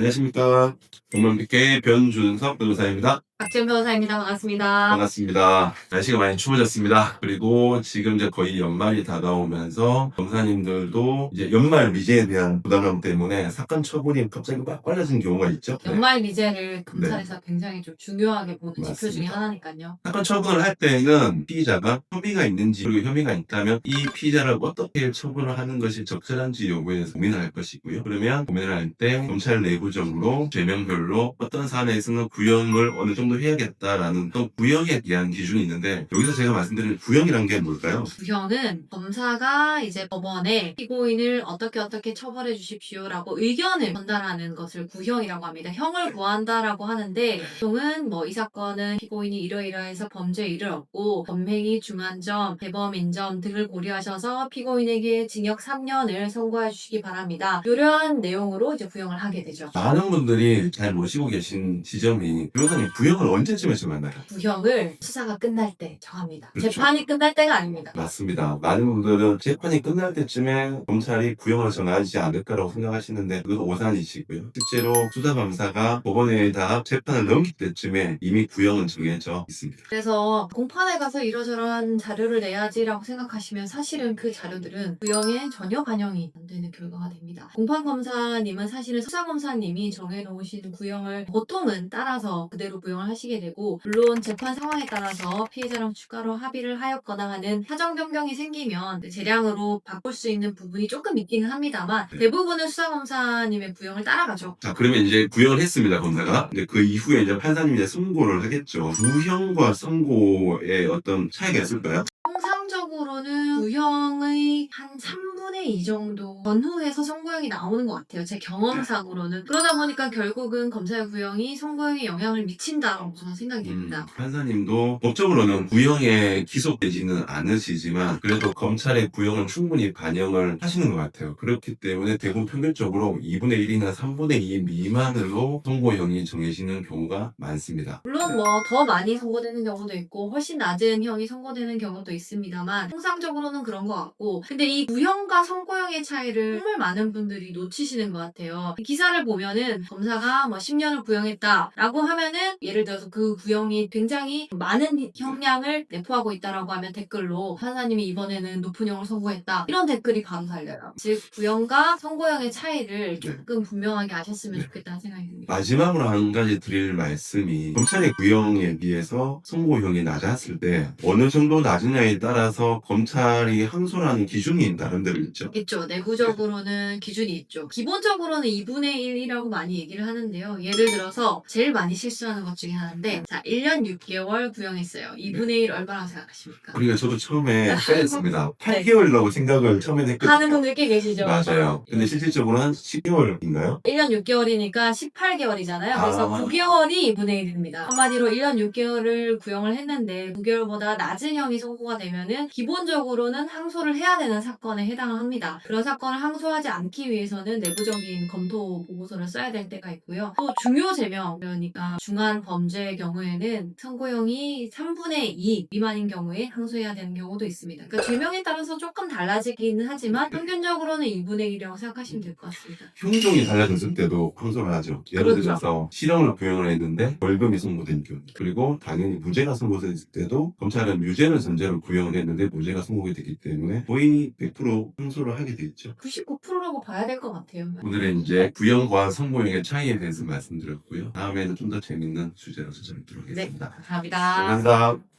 안녕하십니까. 법무법계 변준석 변호사입니다. 박지연 변호사입니다. 반갑습니다. 반갑습니다. 날씨가 많이 추워졌습니다. 그리고 지금 이제 거의 연말이 다가오면서 검사님들도 이제 연말 미제에 대한 부담감 때문에 사건 처분이 갑자기 막 빨라진 경우가 있죠. 네. 연말 미제를 검찰에서 굉장히 좀 중요하게 보는 지표 맞습니다. 중에 하나니까요. 사건 처분을 할 때는 피의자가 혐의가 있는지 그리고 혐의가 있다면 이 피의자를 어떻게 처분을 하는 것이 적절한지 여부에 대해서 고민을 할 것이고요. 그러면 고민을 할 때 검찰 내부적으로 죄명별로 어떤 사안에서는 구형을 어느 정도 해야겠다라는 또 구형에 대한 기준이 있는데 여기서 제가 말씀드리는 구형이란 게 뭘까요? 구형은 검사가 이제 법원에 피고인을 어떻게 처벌해 주십시오라고 의견을 전달하는 것을 구형이라고 합니다. 형을 구한다라고 하는데 보통은 이 사건은 피고인이 이러이러해서 범죄에 이르렀고 범행이 중한 점, 대범인 점 등을 고려하셔서 피고인에게 징역 3년을 선고해 주시기 바랍니다. 이러한 내용으로 이제 구형을 하게 되죠. 많은 분들이 잘 모시고 계신 지점이 변호사님 구형을 언제쯤에 정하나요? 구형을 수사가 끝날 때 정합니다. 그렇죠. 재판이 끝날 때가 아닙니다. 맞습니다. 많은 분들은 재판이 끝날 때쯤에 검찰이 구형을 정하지 않을까라고 생각하시는데 그것도 오산이시고요. 실제로 수사검사가 법원에다 재판을 넘길 때쯤에 이미 구형은 정해져 있습니다. 그래서 공판에 가서 이러저러한 자료를 내야지라고 생각하시면 사실은 그 자료들은 구형에 전혀 반영이 안 되는 결과가 됩니다. 공판검사님은 사실은 수사검사님이 정해놓으신 구형을 보통은 따라서 그대로 구형을 하시게 되고 물론 재판 상황에 따라서 피해자랑 추가로 합의를 하였거나 하는 사정 변경이 생기면 재량으로 바꿀 수 있는 부분이 조금 있기는 합니다만 대부분은 수사검사님의 구형을 따라가죠. 자, 그러면 이제 구형을 했습니다, 검사가. 근데 그 이후에 이제 판사님이 이제 선고를 하겠죠. 구형과 선고의 어떤 차이가 있을까요? 통상적으로는 구형의 한 3분의 2 정도 전후에서 선고형이 나오는 것 같아요. 제 경험상으로는. 그러다 보니까 결국은 검사의 구형이 선고형에 영향을 미친다고 저는 생각이 됩니다. 판사님도 법적으로는 구형에 기소되지는 않으시지만 그래도 검찰의 구형을 충분히 반영을 하시는 것 같아요. 그렇기 때문에 대부분 평균적으로 2분의 1이나 3분의 2 미만으로 선고형이 정해지는 경우가 많습니다. 물론 더 많이 선고되는 경우도 있고 훨씬 낮은 형이 선고되는 경우도 있습니다만 통상적으로는 그런 것 같고 근데 이 구형과 선고형의 차이를 정말 많은 분들이 놓치시는 것 같아요. 기사를 보면은 검사가 10년을 구형했다라고 하면은 예를 들어서 그 구형이 굉장히 많은 형량을 내포하고 있다라고 하면 댓글로 판사님이 이번에는 높은 형을 선고했다 이런 댓글이 바로 달려요. 즉 구형과 선고형의 차이를 조금 분명하게 아셨으면 좋겠다는 생각이 듭니다. 마지막으로 한 가지 드릴 말씀이 검찰의 구형에 비해서 선고형이 낮았을 때 어느 정도 낮으냐에 따라서 검찰이 항소하는 기준이 나름대로 있죠. 있죠. 내부적으로는 기준이 있죠. 기본적으로는 2분의 1이라고 많이 얘기를 하는데요. 예를 들어서 제일 많이 실수하는 것 중에 하나인데 자 1년 6개월 구형했어요. 2분의 1 얼마나 생각하십니까? 그러니까 저도 처음에 빼냈습니다. 8개월이라고 생각을 처음에 했거든요. 하는 분들 꽤 계시죠? 맞아요. 근데 실질적으로 한 10개월인가요? 1년 6개월이니까 18개월이잖아요. 그래서 9개월이 2분의 1입니다. 한마디로 1년 6개월을 구형을 했는데 9개월보다 낮은 형이 선고가 되면은 기본적으로는 항소를 해야 되는 사건에 해당을 합니다. 그런 사건을 항소하지 않기 위해서는 내부적인 검토 보고서를 써야 될 때가 있고요. 또 중요 제명, 그러니까 중한 범죄의 경우에는 선고형이 3분의 2 미만인 경우에 항소해야 되는 경우도 있습니다. 그러니까 죄명에 따라서 조금 달라지기는 하지만 평균적으로는 2분의 1이라고 생각하시면 될 것 같습니다. 형종이 달라졌을 때도 항소를 하죠. 예를 그렇죠. 들어서 실형을 구형을 했는데 벌금이 선고된 경우 그리고 당연히 무죄가 선고됐을 때도 검찰은 유죄를 전제로 구형을 했는데 무죄가 선고가 되기 때문에 거의 100% 항소를 하게 되죠. 99%라고 봐야 될 것 같아요. 오늘은 이제 구형과 선고형의 차이에 대해서 말씀드렸고요. 다음에는 좀 더 재밌는 주제로 찾아뵙도록 하겠습니다. 감사합니다. 감사합니다.